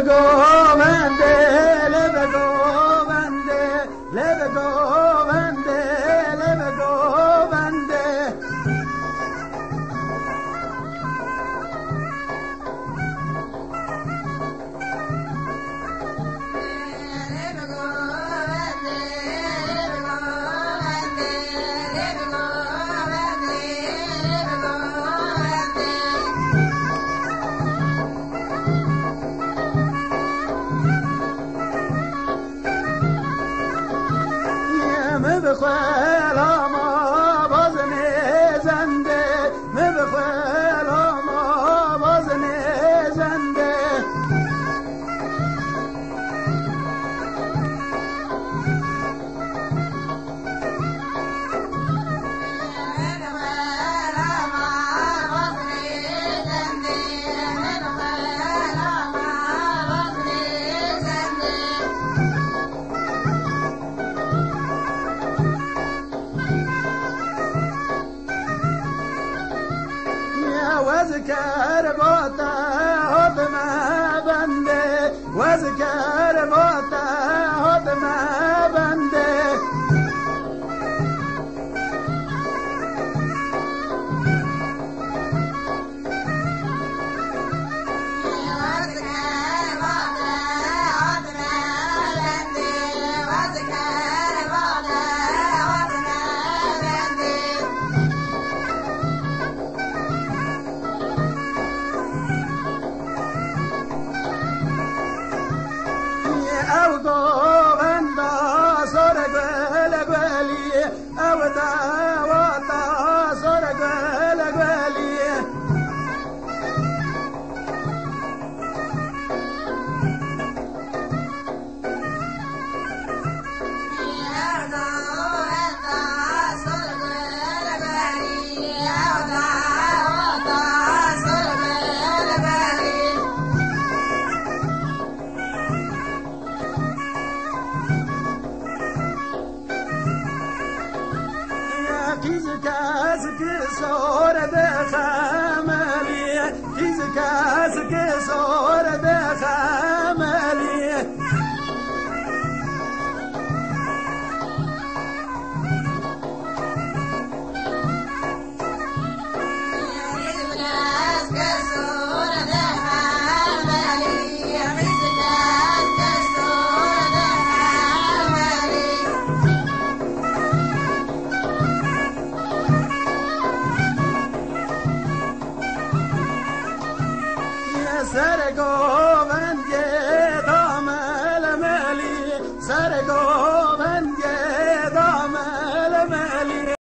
گوونده لب گوونده لب گوونده لب گوونده بخوال ما باز میزنده بخوال ما باز میزنده وذكر بوتا هدما بنده وذكر بوتا هدما بنده او گووندا سر گل گلی او داواتا سر گل گلی کیز کس که سور بخملی کیز کس که سور بخملی سر گو